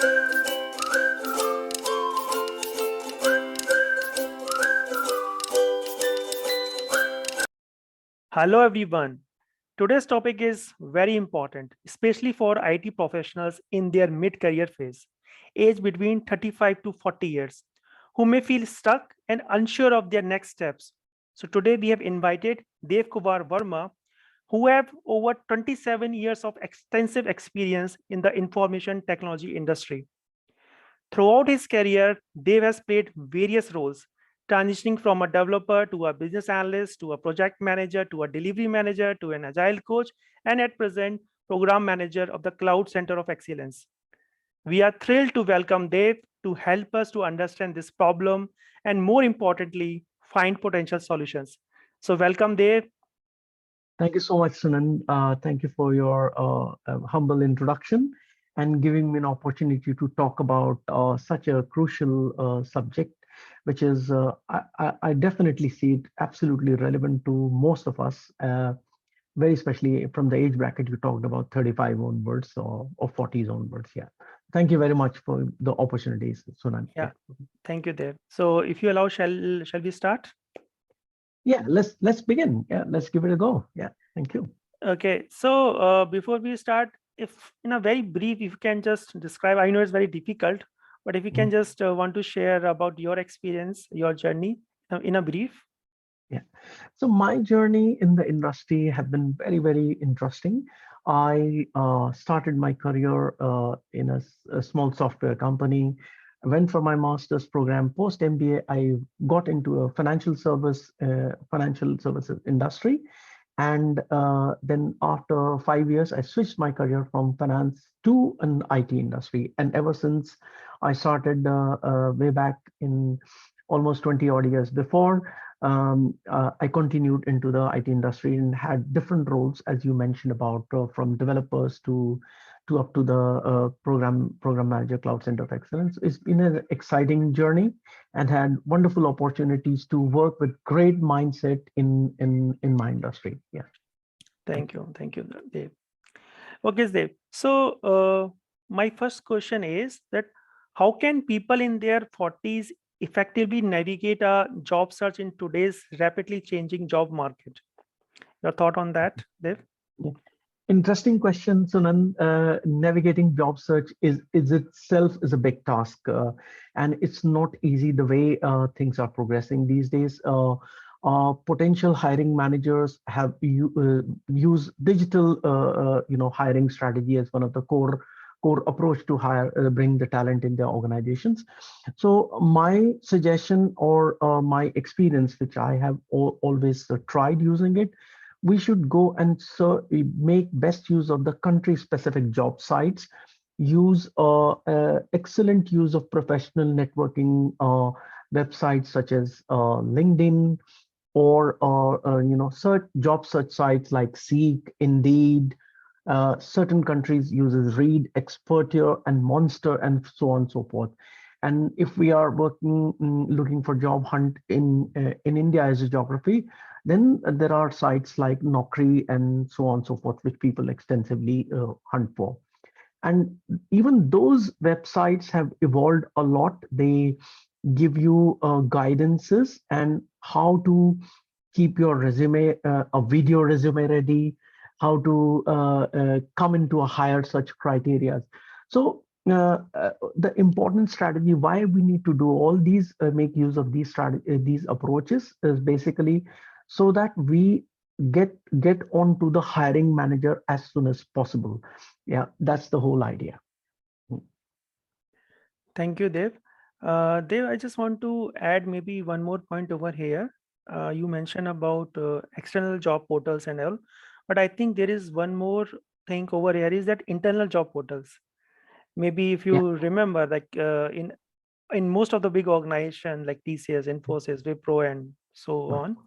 Hello everyone. Today's topic is very important, especially for IT professionals in their mid-career phase, age between 35 to 40 years, who may feel stuck and unsure of their next steps. So today we have invited Kumar Verma, who have over 27 years of extensive experience in the information technology industry. Throughout his career, Dave has played various roles, transitioning from a developer to a business analyst to a project manager to a delivery manager to an agile coach, and at present, program manager of the Cloud Center of Excellence. We are thrilled to welcome Dave to help us to understand this problem and, more importantly, find potential solutions. So, welcome, Dave. Thank you so much, Sunan. Thank you for your humble introduction and giving me an opportunity to talk about such a crucial subject, which is, I definitely see it absolutely relevant to most of us, very especially from the age bracket you talked about, 35 onwards or 40s onwards. Yeah. Thank you very much for the opportunities, Sunan. Yeah, thank you, Dave. So, if you allow, shall we start? Yeah, let's begin. Yeah, let's give it a go. Yeah, thank you. Okay, so before we start, if in a very brief, if you can just describe, I know it's very difficult, but if you can just want to share about your experience, your journey in a brief. Yeah, so my journey in the industry have been very, very interesting. I started my career in a small software company. I went for my master's program. Post MBA, I got into a financial services industry, and then after 5 years, I switched my career from finance to an IT industry. And ever since, I started way back in almost 20 odd years before. I continued into the IT industry and had different roles, as you mentioned about, from developers to up to the program manager, Cloud Center of Excellence. It's been an exciting journey and had wonderful opportunities to work with great mindset in my industry. Yeah. Thank you, Dave. Okay, Dave. So my first question is that how can people in their 40s effectively navigate a job search in today's rapidly changing job market? Your thought on that, Dev? Yeah. Interesting question, Sunan. Navigating job search is itself is a big task, and it's not easy the way things are progressing these days. Potential hiring managers have use digital, hiring strategy as one of the core approach to bring the talent in their organizations. So my suggestion or my experience, which I have always tried using it, we should go and make best use of the country specific job sites, use excellent use of professional networking websites such as LinkedIn, or job search sites like Seek, Indeed. Certain countries uses Reed, Expertier, and Monster, and so on and so forth. And if we are looking for job hunt in India as a geography, then there are sites like Naukri and so on and so forth, which people extensively hunt for. And even those websites have evolved a lot. They give you guidances and how to keep your resume, a video resume ready, how to come into a higher such criteria. So the important strategy why we need to do all these, make use of these approaches is basically so that we get onto the hiring manager as soon as possible. Yeah, that's the whole idea. Thank you, Dev. Dev, I just want to add maybe one more point over here. You mentioned about external job portals and all, but I think there is one more thing over here is that internal job portals. Maybe if you remember, like in most of the big organizations like TCS, Infosys, Wipro, and so on,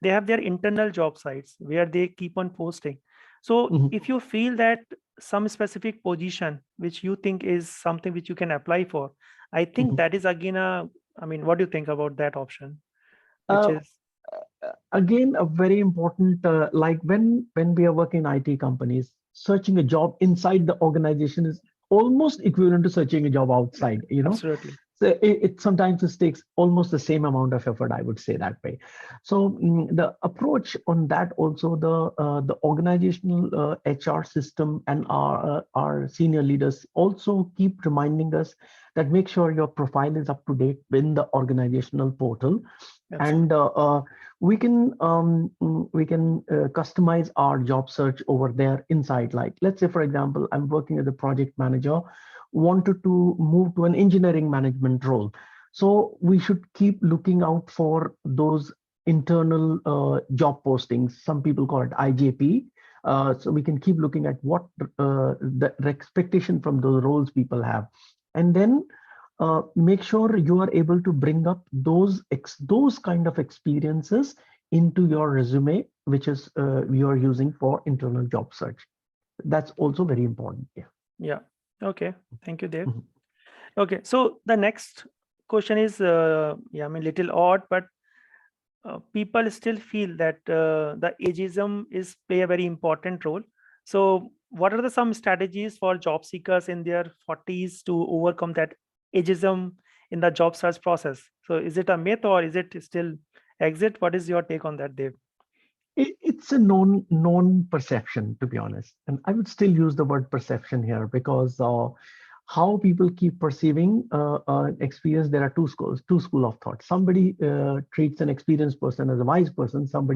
they have their internal job sites where they keep on posting. So if you feel that some specific position which you think is something which you can apply for, I think that is again I mean, what do you think about that option? Which is again a very important, like when we are working in IT companies, searching a job inside the organization is almost equivalent to searching a job outside, Absolutely. so it sometimes it takes almost the same amount of effort, I would say that way. So the approach on that also, the organizational HR system and our senior leaders also keep reminding us that make sure your profile is up to date in the organizational portal, and Absolutely. we can customize our job search over there inside. Like, let's say for example, I'm working as a project manager, wanted to move to an engineering management role, so we should keep looking out for those internal job postings. Some people call it IJP. So we can keep looking at what the expectation from those roles people have, and then make sure you are able to bring up those kind of experiences into your resume, which is you are using for internal job search. That's also very important. Yeah. Yeah. Okay. Thank you, Dev. Mhm. Okay. So the next question is, yeah, I mean, little odd, but people still feel that the ageism is play a very important role. So what are the some strategies for job seekers in their 40s to overcome that ageism in the job search process? So is it a myth or is it still exit? What is your take on that, Dev? It's a known perception, to be honest, and I would still use the word perception here because how people keep perceiving experience. There are two school of thought. Somebody treats an experienced person as a wise person. Some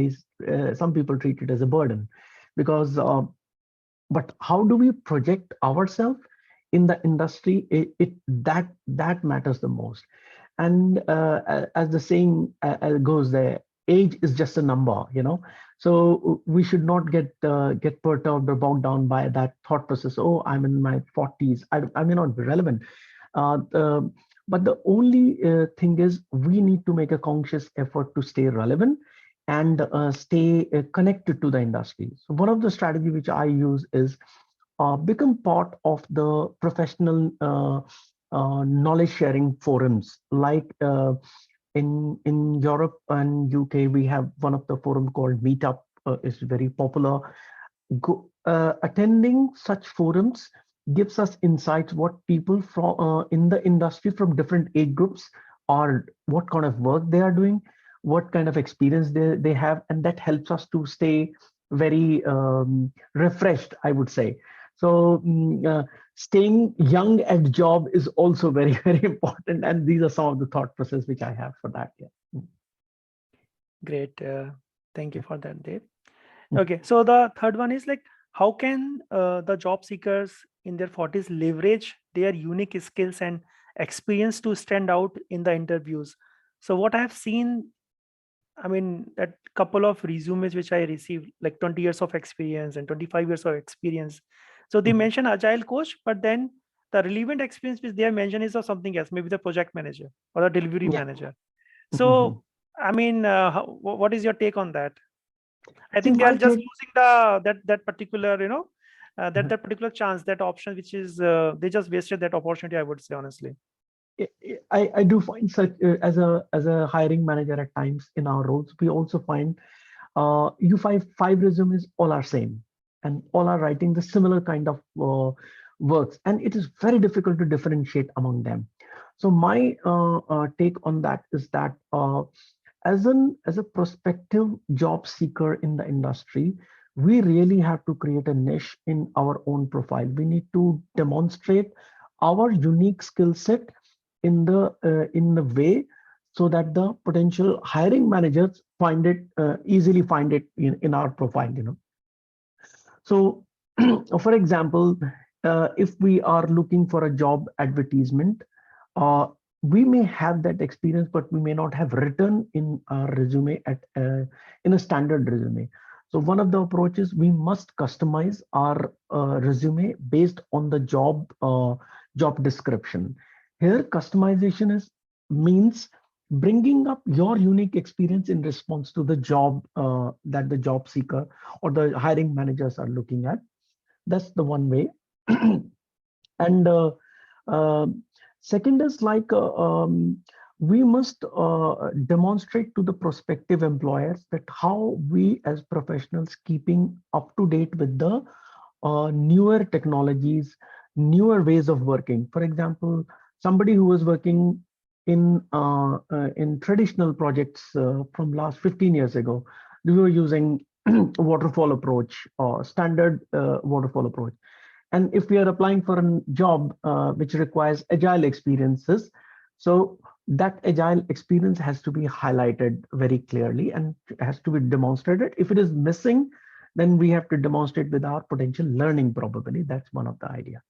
people treat it as a burden, because but how do we project ourselves in the industry? That matters the most. And as the saying goes, there, age is just a number, so we should not get perturbed or bogged down by that thought process. Oh, I'm in my 40s, I may not be relevant. The, but the only thing is, we need to make a conscious effort to stay relevant and stay connected to the industry. So one of the strategy which I use is become part of the professional knowledge sharing forums. Like in Europe and UK, we have one of the forum called Meetup. Is very popular. Attending such forums gives us insights what people from in the industry from different age groups are, what kind of work they are doing, what kind of experience they have, and that helps us to stay very refreshed, I would say. So staying young at job is also very very important, and these are some of the thought process which I have for that. Yeah. Great. Thank you Yeah. for that, Dev. Mm. Okay, so the third one is like, how can the job seekers in their 40s leverage their unique skills and experience to stand out in the interviews? So what I have seen, I mean, that couple of resumes which I received, like 20 years of experience and 25 years of experience. So they Mhm. mention agile coach, but then the relevant experience which they have mentioned is of something else, maybe the project manager or the delivery Yeah. manager. Mhm. So, I mean, what is your take on that? I See, think they are my just take. losing that particular, that particular chance, that option, which is they just wasted that opportunity, I would say, honestly. I do find such as a hiring manager at times in our roles, we also find you find five resumes all are same and all are writing the similar kind of works, and it is very difficult to differentiate among them. So my take on that is that as a prospective job seeker in the industry, we really have to create a niche in our own profile. We need to demonstrate our unique skill set in the way, so that the potential hiring managers easily find it in our profile. So for example, if we are looking for a job advertisement, uh, we may have that experience, but we may not have written in our resume in a standard resume. So one of the approaches, we must customize our resume based on the job description. Here, customization is means bringing up your unique experience in response to the job that the job seeker or the hiring managers are looking at. That's the one way. And uh, second is like we must demonstrate to the prospective employers that how we as professionals keeping up to date with the newer technologies, newer ways of working. For example, somebody who was working in traditional projects from last 15 years ago, we were using waterfall approach or standard waterfall approach. And if we are applying for a job which requires agile experiences, so that agile experience has to be highlighted very clearly and has to be demonstrated. If it is missing, then we have to demonstrate with our potential learning probably. That's one of the idea.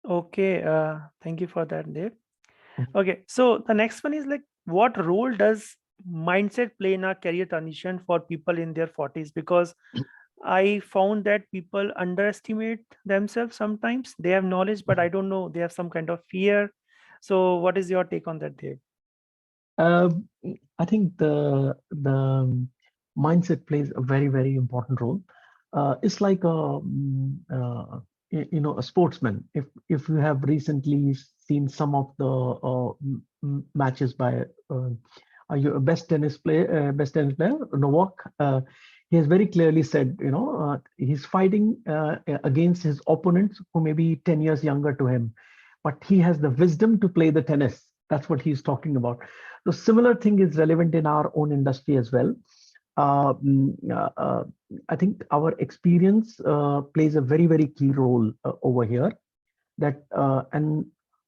Okay, thank you for that, Dave. Mhm. Okay, so the next one is like, what role does mindset play in a career transition for people in their 40s? Because I found that people underestimate themselves sometimes. They have knowledge, but I don't know, they have some kind of fear. So, what is your take on that, Dave? Uh, I think the mindset plays a very important role. It's like a sportsman. If you have recently seen some of the matches by your best tennis player Novak, he has very clearly said, he's fighting against his opponents who may be 10 years younger to him, but he has the wisdom to play the tennis. That's what he's talking about. So similar thing is relevant in our own industry as well. Uh, mm, uh, uh, I think our experience plays a very key role over here. That and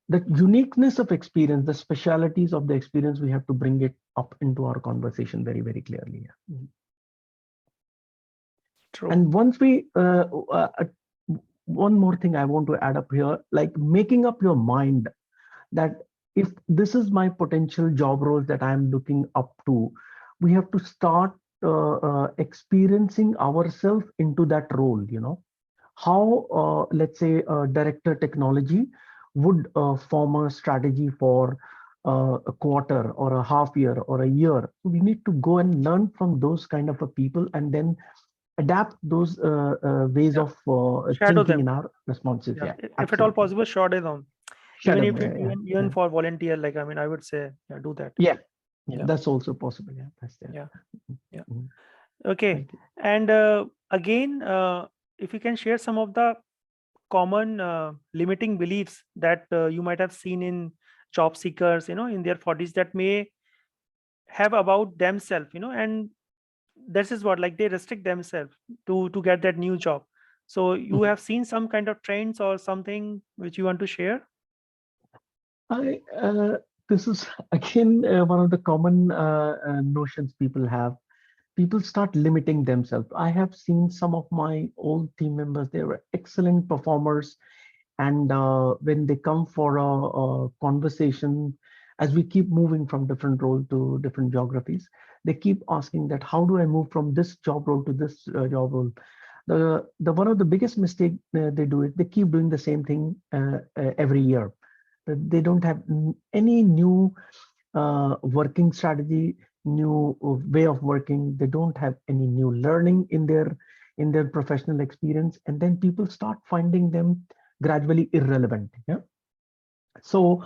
the uniqueness of experience, the specialities of the experience, we have to bring it up into our conversation very clearly. Yeah. True. And one more thing I want to add up here, like making up your mind that if this is my potential job roles that I'm looking up to, we have to start experiencing ourselves into that role. How, let's say, director technology would form a strategy for a quarter or a half year or a year. We need to go and learn from those kind of a people and then adapt those ways Yeah. of Shadow thinking them. in our responses. Yeah. Yeah, If at all absolutely. possible, shadow them. Even Shadow. if Yeah, yeah, even yeah. for volunteer, like, I mean, I would say, yeah, do that. Yeah, yeah, Yeah. that's also possible. Yeah, that's there. Yeah. Yeah. Mhm. Okay. Thank you. And again, if you can share some of the common limiting beliefs that you might have seen in job seekers, in their 40s, that may have about themselves, and this is what, like, they restrict themselves to get that new job. So you Mhm. have seen some kind of trends or something which you want to share? I This is again one of the common notions people have. People start limiting themselves. I have seen some of my old team members; they were excellent performers, and when they come for a conversation, as we keep moving from different role to different geographies, they keep asking that how do I move from this job role to this job role. The one of the biggest mistake they do is they keep doing the same thing every year. They don't have any new working strategy, new way of working. They don't have any new learning in their professional experience, and then people start finding them gradually irrelevant. Yeah. So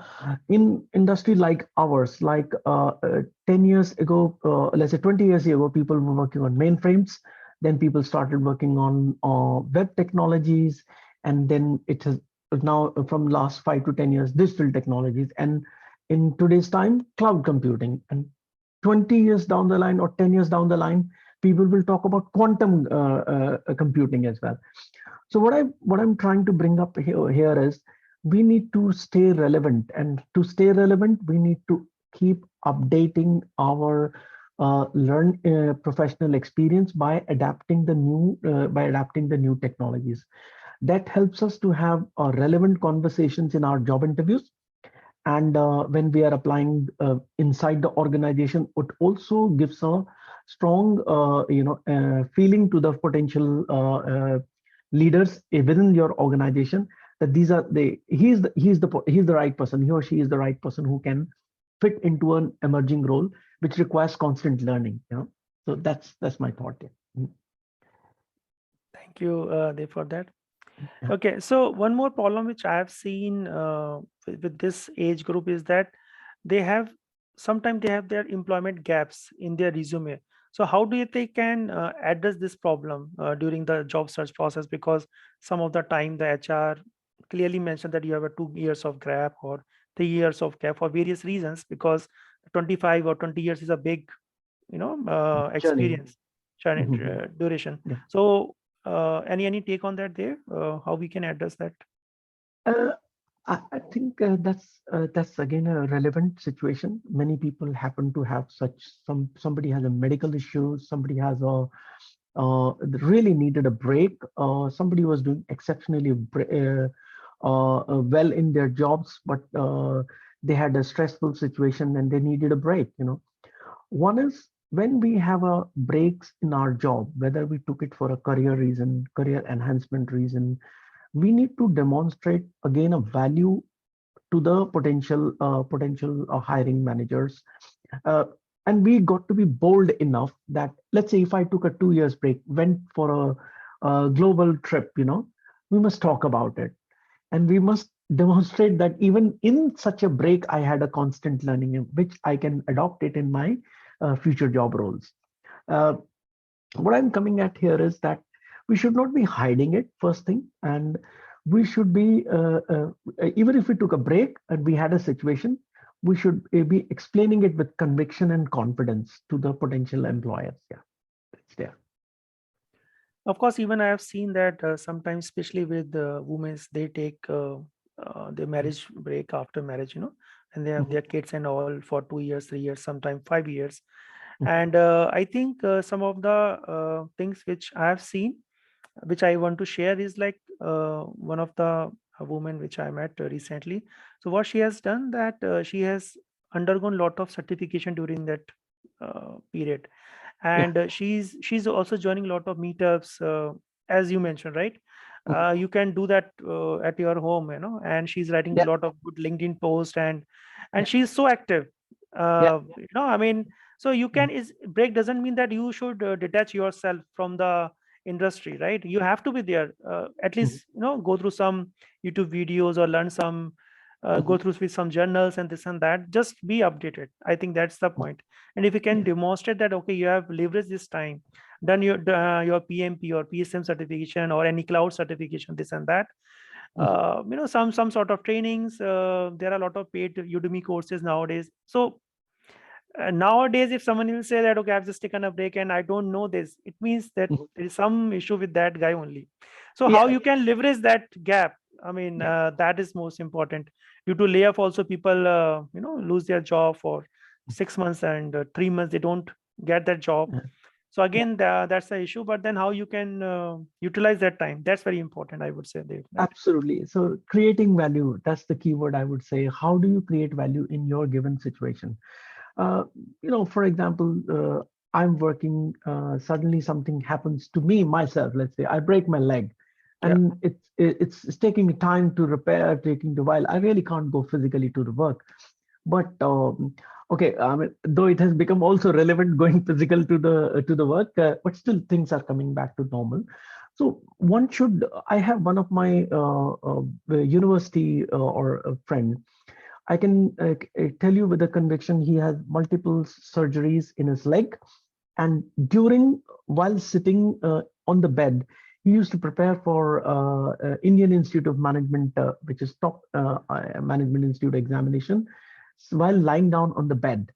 in industry like ours, like 10 years ago, let's say 20 years ago, people were working on mainframes. Then people started working on web technologies. And then it has now from last 5 to 10 years, digital technologies. And in today's time, cloud computing. And 20 years down the line or 10 years down the line, people will talk about quantum computing as well. So what I'm trying to bring up here is we need to stay relevant, and to stay relevant, we need to keep updating our learn professional experience by adapting the new technologies. That helps us to have relevant conversations in our job interviews, and when we are applying inside the organization, it also gives a strong feeling to the potential leaders within your organization, that these are the he's the right person, he or she is the right person who can fit into an emerging role which requires constant learning. So that's my thought. Yeah. Thank you, Dev, for that. Yeah. Okay, so one more problem which I have seen with this age group is that they have sometimes they have their employment gaps in their resume. So how do you think can address this problem during the job search process? Because some of the time the HR clearly mentioned that you have a 2 years of gap or 3 years of gap for various reasons, because 25 or 20 years is a big, Journey. experience, duration. Yeah. So any take on that there? How we can address that? Uh, I think that's again a relevant situation. Many people happen to have somebody has a medical issue, somebody has a really needed a break. Somebody was doing exceptionally well in their jobs, but they had a stressful situation and they needed a break. One is when we have a breaks in our job, whether we took it for a career reason, career enhancement reason, we need to demonstrate again a value to the potential hiring managers, uh, and we got to be bold enough that, let's say if I took a 2 years break, went for a global trip, we must talk about it, and we must demonstrate that even in such a break I had a constant learning which I can adopt it in my future job roles. uh, what I'm coming at here is that we should not be hiding it, first thing, and we should be, even if we took a break and we had a situation, we should be explaining it with conviction and confidence to the potential employers. Yeah, it's there. Of course, even I have seen that sometimes, especially with women, they take their Mhm, marriage break after marriage, and they have mhm, their kids and all for 2 years, 3 years, sometimes 5 years. mhm. And I think some of the things which I have seen, which I want to share, is like one of the women which I met recently. So what she has done, that she has undergone lot of certification during that period, Yeah. and she's also joining a lot of meetups, as you mentioned, right? Mhm. You can do that at your home, and she's writing a Yeah. lot of good LinkedIn posts, and Yeah. she's so active. Yeah. I mean, so you can, Mhm, is break doesn't mean that you should detach yourself from the industry, right? You have to be there, at mhm, least go through some YouTube videos or learn some, go mhm, through with some journals and this and that, just be updated. I think that's the mhm. point. And if you can Yeah. demonstrate that, okay, you have leveraged this time, done your PMP or PSM certification or any cloud certification, this and that, Mhm, some sort of trainings. There are a lot of paid Udemy courses nowadays. So nowadays, if someone will say that, okay, I've just taken a break and I don't know this, it means that mhm. there is some issue with that guy only. So how Yeah. you can leverage that gap? I mean, Yeah. that is most important. Due to layoff, also people lose their job for 6 months and 3 months they don't get that job. Yeah. So Yeah. again, that's the issue. But then how you can utilize that time? That's very important, I would say, Dave, right? Absolutely. So creating value, that's the key word I would say. How do you create value in your given situation? Uh, for example, I'm working, suddenly something happens to me myself. Let's say I break my leg, Yeah, and it's taking me time to repair, taking a while. I really can't go physically to the work. But okay, I mean, though it has become also relevant going physical to the work, but still things are coming back to normal. So one should. I have one of my university or a friend. I can tell you with a conviction he has multiple surgeries in his leg, and while sitting on the bed, he used to prepare for Indian Institute of Management, which is top management institute examination, while lying down on the bed.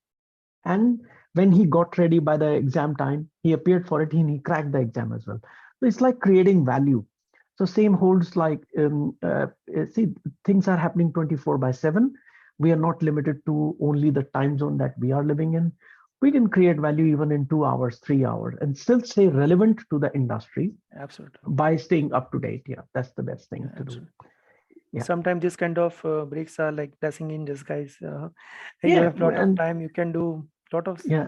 And when he got ready by the exam time, he appeared for it and he cracked the exam as well. So it's like creating value. So same holds like, see, things are happening 24 by 7. We are not limited to only the time zone that we are living in. We can create value even in 2 hours, 3 hours, and still stay relevant to the industry absolutely. by staying up to date. Yeah, that's the best Yeah, thing to do. absolutely. Yeah. Sometimes this kind of breaks are like blessing in disguise. You Yeah. have a lot of And time, you can do lot of yeah.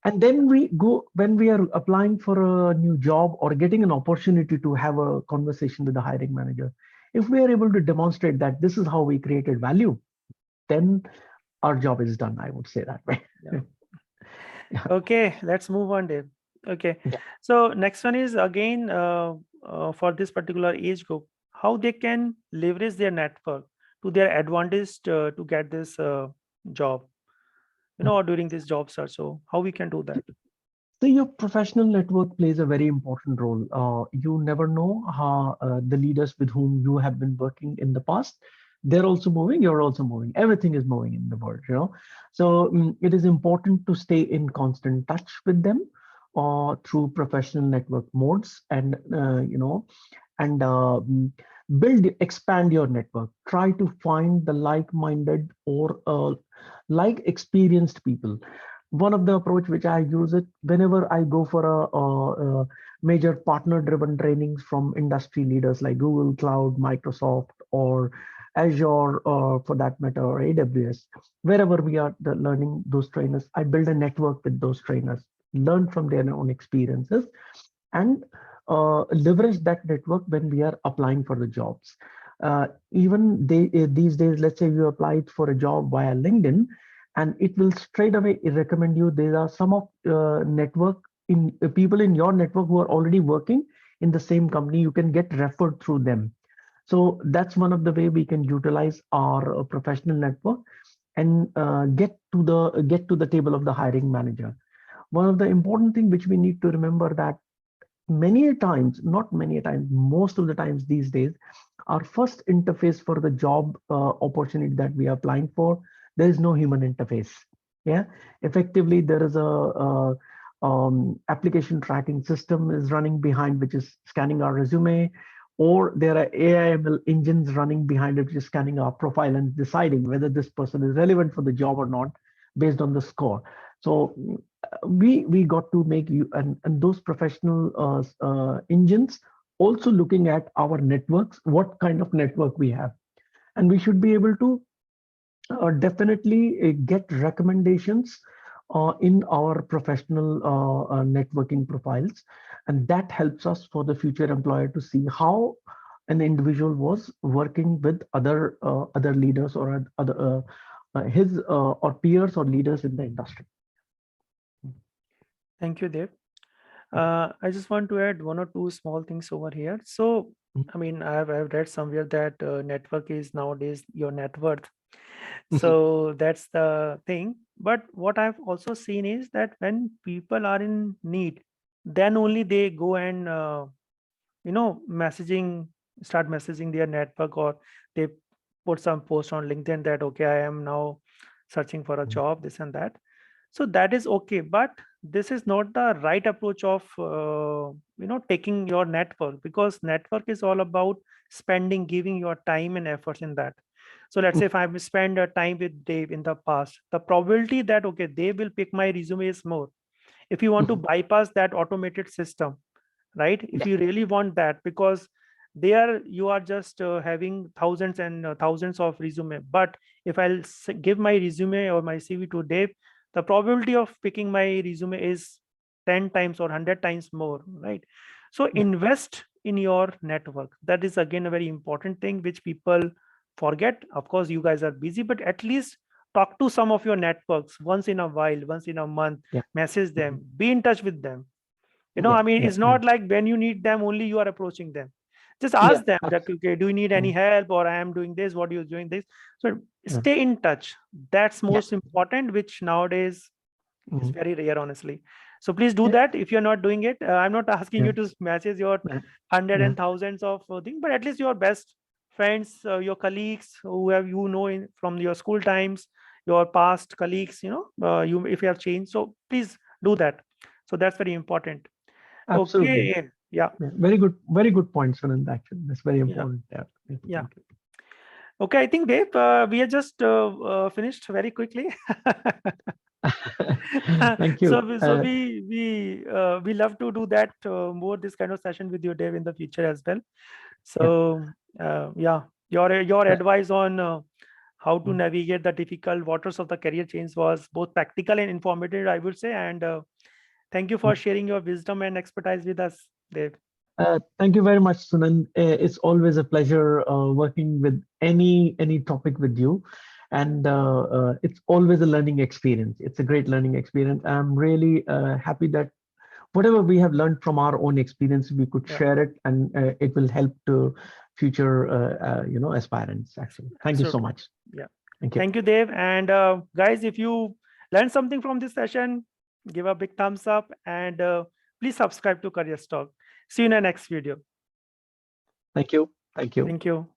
And then we go when we are applying for a new job or getting an opportunity to have a conversation with the hiring manager. If we are able to demonstrate that this is how we created value, then our job is done. I would say that way. yeah. Yeah. Okay, let's move on, Dave. Okay, Yeah. so next one is again for this particular age group, how they can leverage their network to their advantage to get this job, or during this job search. So how we can do that? So your professional network plays a very important role. You never know how the leaders with whom you have been working in the past, they're also moving, you're also moving. Everything is moving in the world, you know. So it is important to stay in constant touch with them through professional network modes and, and expand your network. Try to find the like-minded or like experienced people. One of the approach which I use it whenever I go for a major partner driven trainings from industry leaders like Google Cloud, Microsoft, or Azure, or for that matter, or AWS. Wherever we are learning those trainers, I build a network with those trainers, learn from their own experiences, and leverage that network when we are applying for the jobs. Even these days, let's say you applied for a job via LinkedIn, and it will straight away recommend you. There are some of network in people in your network who are already working in the same company. You can get referred through them. So that's one of the way we can utilize our professional network and get to the table of the hiring manager. One of the important thing which we need to remember that many a times, not many a times, most of the times these days, our first interface for the job opportunity that we are applying for, there is no human interface. Yeah, effectively there is a application tracking system is running behind, which is scanning our resume, or there are AI/ML engines running behind it, which is scanning our profile and deciding whether this person is relevant for the job or not based on the score. So we got to make you and those professional engines also looking at our networks, what kind of network we have, and we should be able to definitely get recommendations in our professional networking profiles, and that helps us for the future employer to see how an individual was working with other leaders or other his or peers or leaders in the industry. Thank you, Dev. I just want to add one or two small things over here. So, I mean, I've read somewhere that network is nowadays your net worth. So that's the thing. But what I've also seen is that when people are in need, then only they go and messaging, start messaging their network, or they put some post on LinkedIn that okay, I am now searching for a job, this and that. So that is okay, but this is not the right approach of taking your network, because network is all about spending, giving your time and efforts in that. So let's say if I spend a time with Dave in the past, the probability that okay, they will pick my resume is more. If you want to bypass that automated system, right, if Yeah, you really want that, because there you are just having thousands and thousands of resume, but if I'll give my resume or my CV to Dave, the probability of picking my resume is 10 times or 100 times more, right? So yeah, invest in your network. That is again a very important thing which people forget. Of course you guys are busy, but at least talk to some of your networks once in a while, once in a month, yeah, message mhm, them, be in touch with them. yeah, I mean, yeah, it's yeah, not like when you need them only you are approaching them. Just yeah, ask them that okay, do you need any mm, help, or I am doing this, what are you doing this. So yeah, stay in touch. That's yeah, most important, which nowadays is mhm, very rare, honestly. So please do yeah, that. If you're not doing it, I'm not asking you yeah, to message your yeah, hundred yeah, and thousands of things, but at least your best friends, your colleagues who have from your school times, your past colleagues, you, if you have changed, so please do that. So that's very important. absolutely. Okay. Yeah. Yeah, very good point, Sunand. Actually, that's very Yeah. important. Yeah, yeah, Yeah. thank you. Okay. I think, Dave, we are just finished very quickly. Thank so you. we, so we love to do that more, this kind of session with you, Dave, in the future as well. Yeah, So yeah, your uh, advice on how to mm, navigate the difficult waters of the career change was both practical and informative, I would say. And thank you for mm. sharing your wisdom and expertise with us, Dave. Thank you very much, Sunand. It's always a pleasure working with any topic with you, and it's always a learning experience. It's a great learning experience. I'm really happy that whatever we have learned from our own experience, we could Yeah, share it, and it will help to future, aspirants. Actually, thank you so absolutely. much. Yeah. Thank you. Thank you, Dave. And guys, if you learned something from this session, give a big thumbs up, and please subscribe to Careers Talk. See you in the next video. Thank you. Thank you. Thank you.